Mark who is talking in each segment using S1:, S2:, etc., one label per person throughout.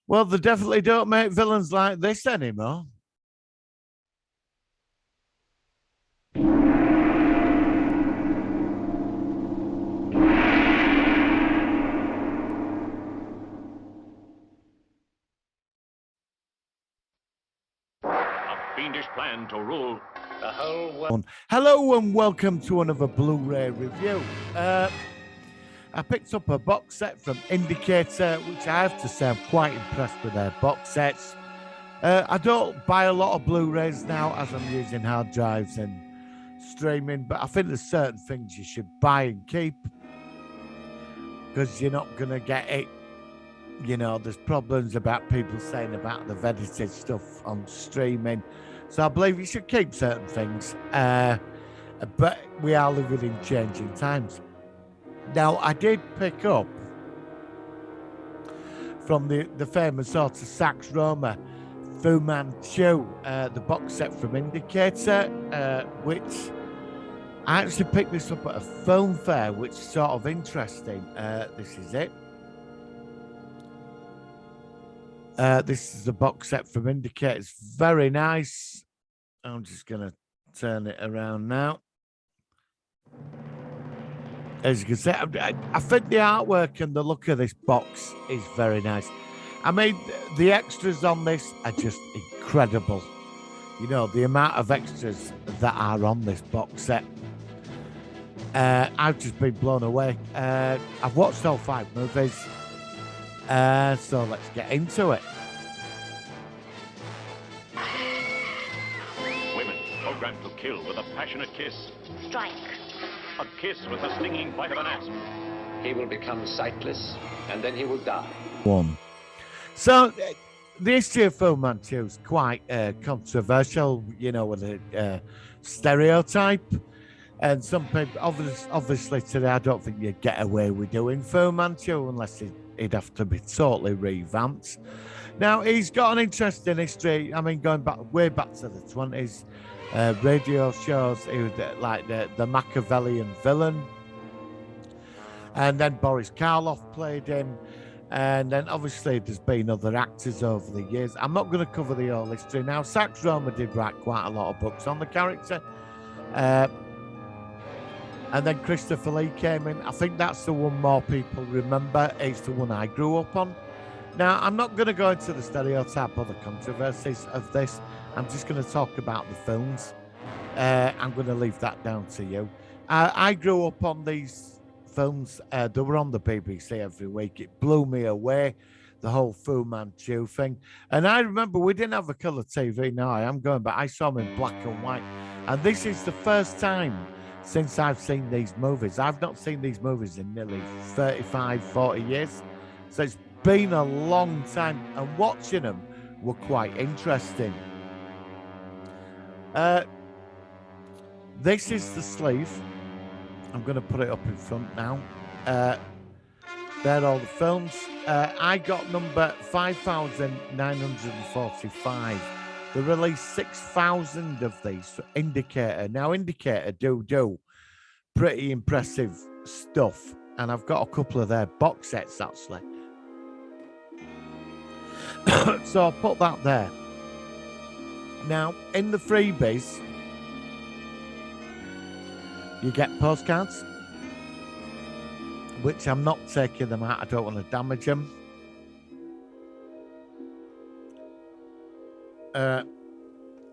S1: Well, they definitely don't make villains like this anymore.
S2: Fiendish plan to rule the whole world.
S1: Hello and welcome to another Blu-ray review. I picked up a box set from Indicator, which I have to say I'm quite impressed with their box sets. I don't buy a lot of Blu-rays now as I'm using hard drives and streaming, but I think there's certain things you should buy and keep because you're not going to get it. You know, there's problems about people saying about the edited stuff on streaming. So I believe you should keep certain things. But we are living in changing times. Now, I did pick up from the famous author Sax Roma, Fu Manchu, the box set from Indicator, which I actually picked this up at a film fair, which is sort of interesting. This is it. This is the box set from Indicator. It's very nice. I'm just going to turn it around now. As you can see, I think the artwork and the look of this box is very nice. I mean, the extras on this are just incredible. You know, the amount of extras that are on this box set. I've just been blown away. I've watched all 5 movies. So let's get into it.
S2: Women programmed to kill with a passionate kiss.
S3: Strike.
S2: A kiss with a stinging bite of an asp.
S4: He will become sightless, and then he will die.
S1: 1. So, the history of Fu Manchu is quite controversial, you know, with a stereotype. And some people, obviously today, I don't think you'd get away with doing Fu Manchu unless he'd have to be totally revamped. Now, he's got an interesting history. I mean, going back way back to the 20s, radio shows, he was like the Machiavellian villain. And then Boris Karloff played him. And then obviously there's been other actors over the years. I'm not going to cover the whole history now. Sax Roma did write quite a lot of books on the character. And then Christopher Lee came in. I think that's the one more people remember. It's the one I grew up on. Now, I'm not going to go into the stereotype or the controversies of this. I'm just going to talk about the films. I'm going to leave that down to you. I grew up on these films. They were on the BBC every week. It blew me away, the whole Fu Manchu thing. And I remember we didn't have a colour TV. No, I am going back. I saw them in black and white. And this is the first time since I've seen these movies. I've not seen these movies in nearly 35, 40 years. So it's been a long time. And watching them were quite interesting. This is the sleeve. I'm going to put it up in front now. They're all the films. I got number 5,945. They released 6,000 of these for Indicator. Now, Indicator do pretty impressive stuff. And I've got a couple of their box sets, actually. So I'll put that there. Now, in the freebies, you get postcards, which I'm not taking them out. I don't want to damage them.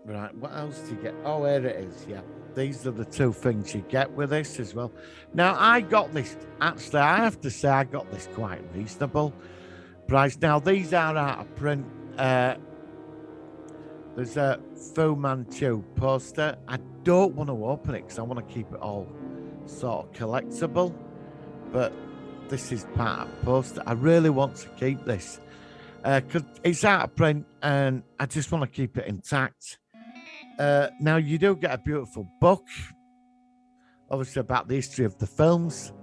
S1: Right, what else do you get? Oh, here it is, yeah. These are the 2 things you get with this as well. Now, I got this, actually, I have to say I got this quite reasonable price. Now, these are out of print. There's a Fu Manchu poster. I don't want to open it because I want to keep it all sort of collectible. But this is part of the poster. I really want to keep this because it's out of print and I just want to keep it intact. Now, you do get a beautiful book, obviously about the history of the films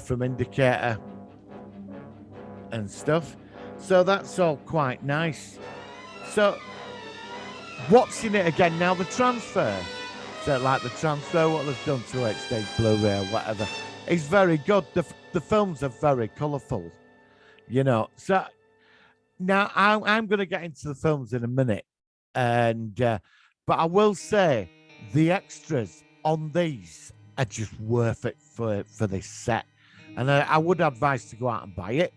S1: from Indicator and stuff. So that's all quite nice. So watching it again now, the transfer, so like the transfer, what they've done to HD Blu-ray or whatever, is very good. The films are very colourful, you know. So Now, I'm going to get into the films in a minute, and but I will say the extras on these are just worth it for this set, and I would advise to go out and buy it.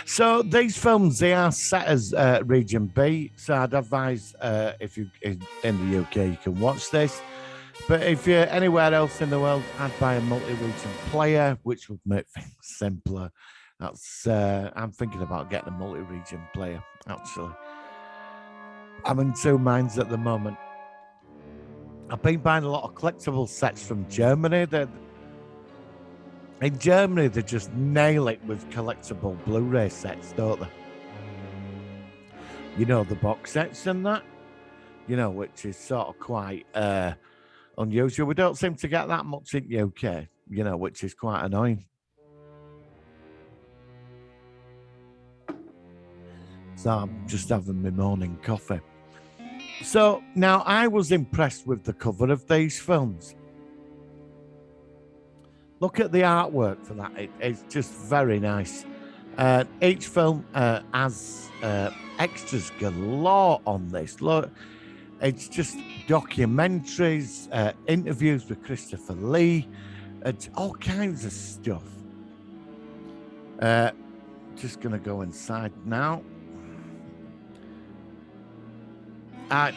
S1: So these films, they are set as Region B. So I'd advise if you in the UK, you can watch this. But if you're anywhere else in the world, I'd buy a multi-region player, which would make things simpler. That's I'm thinking about getting a multi-region player. Actually, I'm in two minds at the moment. I've been buying a lot of collectible sets from Germany. In Germany, they just nail it with collectible Blu-ray sets, don't they? You know, the box sets and that, you know, which is sort of quite unusual. We don't seem to get that much in UK, you know, which is quite annoying. So I'm just having my morning coffee. So now I was impressed with the cover of these films. Look at the artwork for that. It's just very nice. Each film has extras galore on this. Look, it's just documentaries, interviews with Christopher Lee, it's all kinds of stuff. Just going to go inside now. I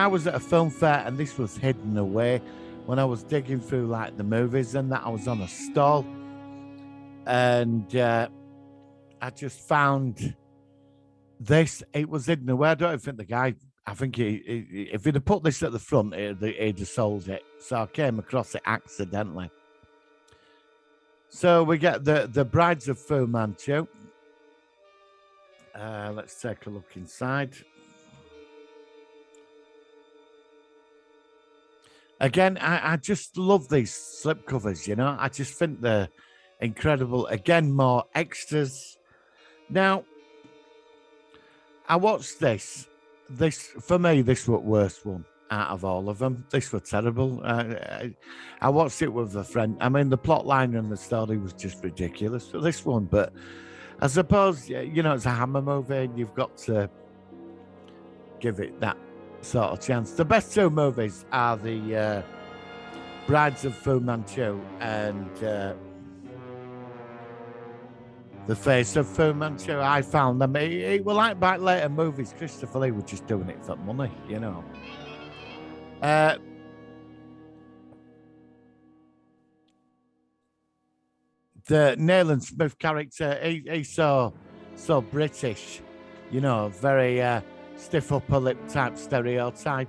S1: was at a film fair and this was hidden away. When I was digging through like the movies and that, I was on a stall and I just found this. It was hidden away. I don't think the guy, I think if he'd have put this at the front, he'd have sold it. So I came across it accidentally. So we get the Brides of Fu Manchu. Let's take a look inside. Again, I just love these slipcovers, you know. I just think they're incredible. Again, more extras. Now, I watched this. This, for me, this was the worst one out of all of them. This was terrible. I watched it with a friend. I mean, the plot line and the story was just ridiculous for this one. But I suppose, you know, it's a Hammer movie and you've got to give it that sort of chance. The best two movies are the Brides of Fu Manchu and The Face of Fu Manchu. I found them. It were like back later movies. Christopher Lee was just doing it for money, you know. The Nayland Smith character, he's so British, you know, very stiff upper lip type stereotype,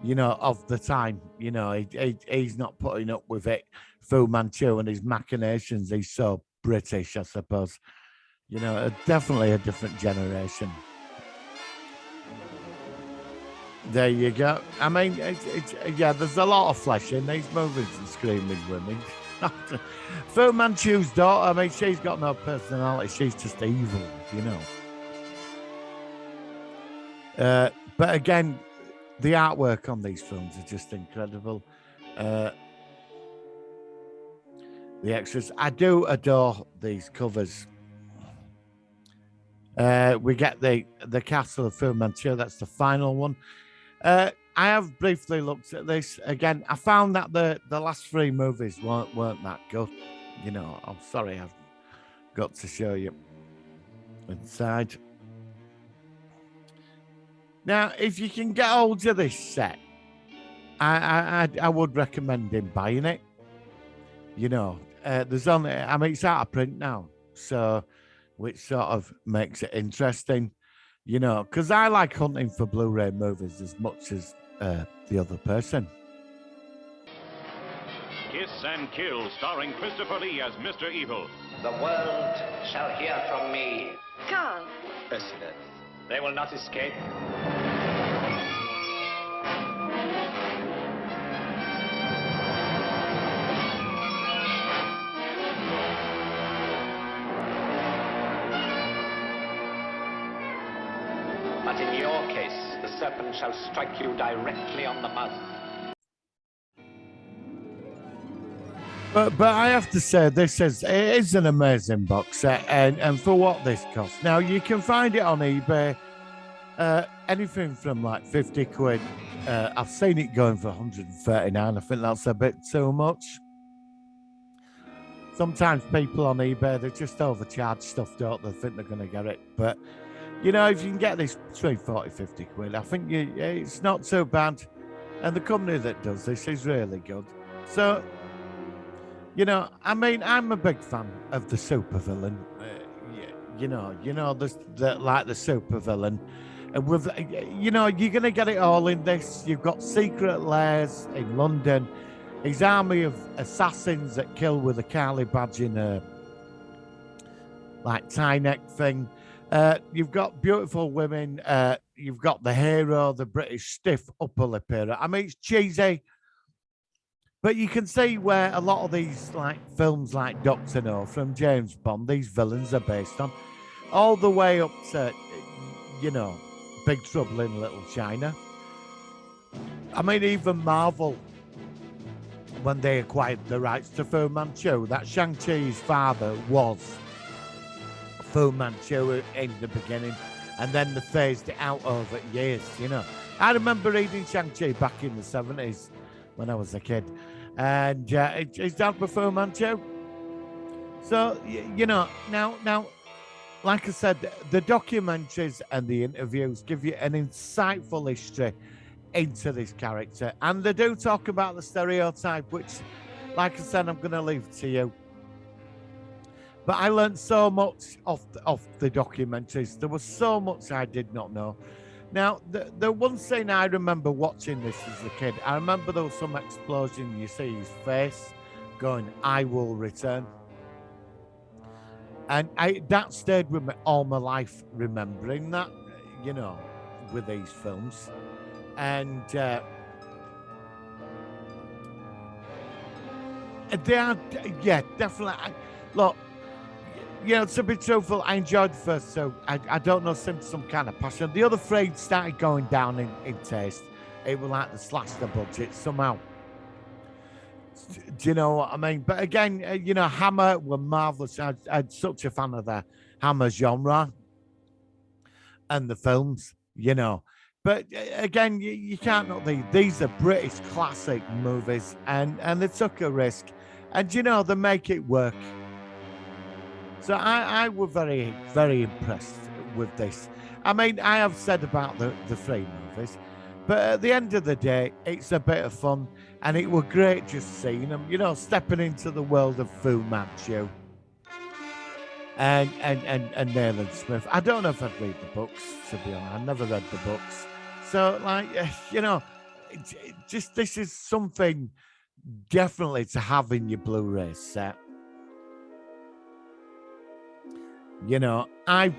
S1: you know, of the time. You know, he's not putting up with it. Fu Manchu and his machinations. He's so British, I suppose. You know, definitely a different generation. There you go. I mean, yeah, there's a lot of flesh in these movies and screaming women. Fu Manchu's daughter, I mean, she's got no personality. She's just evil, you know. But again, the artwork on these films is just incredible. The extras, I do adore these covers. We get the Castle of Fu Manchu. That's the final one. I have briefly looked at this again. I found that the last three movies weren't that good. You know, I'm sorry, I've got to show you inside. Now, if you can get hold of this set, I would recommend him buying it. You know, there's only, I mean, it's out of print now, so which sort of makes it interesting. You know, because I like hunting for Blu-ray movies as much as the other person.
S2: Kiss and Kill, starring Christopher Lee as Mr. Evil.
S4: The world shall hear from me.
S3: Carl.
S4: President, they will not escape. But in your case, the serpent shall strike you directly on the mouth.
S1: But I have to say, it is an amazing box set, and for what this costs. Now, you can find it on eBay, anything from like 50 quid. I've seen it going for 139. I think that's a bit too much. Sometimes people on eBay, they just overcharge stuff, don't they? Think they're going to get it. But, you know, if you can get this between 40, 50 quid, I think it's not so bad. And the company that does this is really good. So, you know, I mean, I'm a big fan of the supervillain. You know, like the supervillain. And with, you know, you're going to get it all in this. You've got secret lairs in London. His army of assassins that kill with a Carly badge in a like tie neck thing. You've got beautiful women. You've got the hero, the British stiff upper lip hero. I mean, it's cheesy, but you can see where a lot of these like films like Doctor No from James Bond, these villains are based on, all the way up to, you know, Big Trouble in Little China. I mean, even Marvel, when they acquired the rights to Fu Manchu, that Shang-Chi's father was Fu Manchu in the beginning, and then they phased it out over years, you know. I remember reading Shang-Chi back in the 70s when I was a kid, and his dad was Fu Manchu. So, you know, now, like I said, the documentaries and the interviews give you an insightful history into this character, and they do talk about the stereotype, which, like I said, I'm going to leave to you. But I learned so much off the documentaries. There was so much I did not know. Now, the one scene I remember watching this as a kid, I remember there was some explosion. You see his face going, "I will return," and that stayed with me all my life, remembering that, you know, with these films. And they are, yeah, definitely. Look, you know, to be truthful, I enjoyed the first two. I don't know, some kind of passion. The other three started going down in taste. It was like they slashed the budget somehow. Do you know what I mean? But again, you know, Hammer were marvelous. I'm such a fan of the Hammer genre and the films, you know. But again, you can't not these are British classic movies, and they took a risk, and you know they make it work. So I was very, very impressed with this. I mean, I have said about the three movies, but at the end of the day, it's a bit of fun, and it was great just seeing them, you know, stepping into the world of Fu Manchu and Nayland Smith. I don't know if I'd read the books, to be honest. I never read the books. So, like, you know, just this is something definitely to have in your Blu-ray set. You know, it's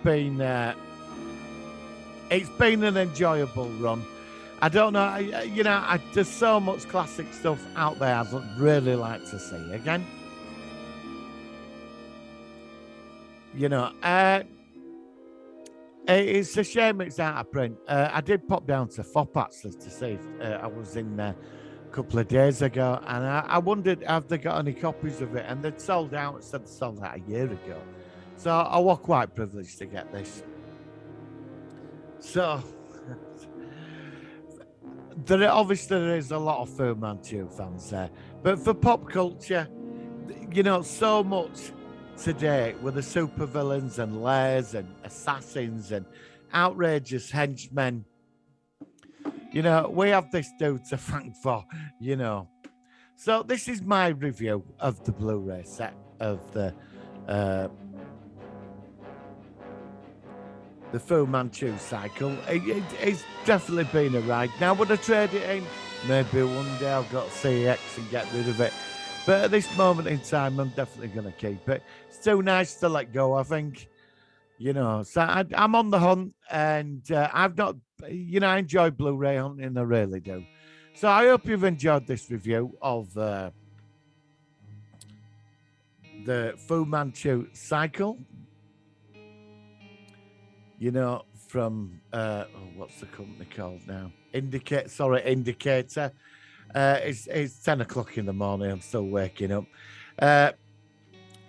S1: been an enjoyable run. I don't know, you know, there's so much classic stuff out there I'd really like to see again. You know, it's a shame it's out of print. I did pop down to FOP actually to see if I was in there a couple of days ago, and I wondered have they got any copies of it, and they'd sold out. It said they sold out a year ago, so I was quite privileged to get this. So there is a lot of Fu Manchu fans there, but for pop culture, you know, so much today with the supervillains and lairs and assassins and outrageous henchmen. You know, we have this dude to thank for, you know. So this is my review of the Blu-ray set of the Fu Manchu cycle. It's definitely been a ride. Now, would I trade it in? Maybe one day I've got CX and get rid of it. But at this moment in time, I'm definitely going to keep it. It's too nice to let go, I think. You know, so I'm on the hunt, and I've not, you know, I enjoy Blu-ray hunting, I really do. So I hope you've enjoyed this review of the Fu Manchu cycle. You know, from what's the company called now? Indicator. It's 10 o'clock in the morning. I'm still waking up.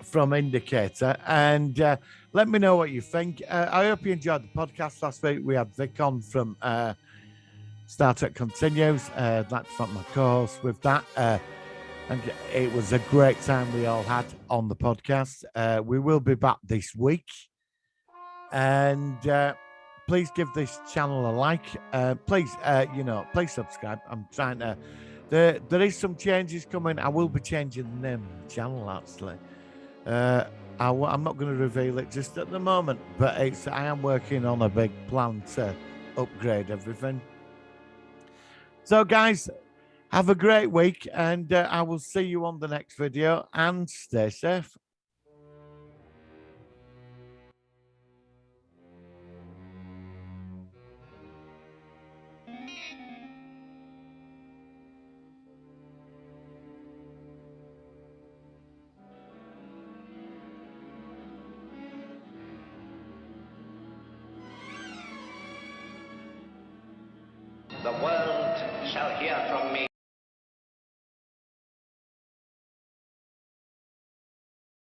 S1: From Indicator, and let me know what you think. I hope you enjoyed the podcast last week. We had Vic on from Star Trek Continues. That's not my co-host with that. And it was a great time we all had on the podcast. We will be back this week. And please give this channel a like. Please subscribe. I'm trying to... There is some changes coming. I will be changing the name of the channel, actually. I'm not going to reveal it just at the moment, but I am working on a big plan to upgrade everything. So, guys, have a great week, and I will see you on the next video, and stay safe.
S4: The world shall hear from me.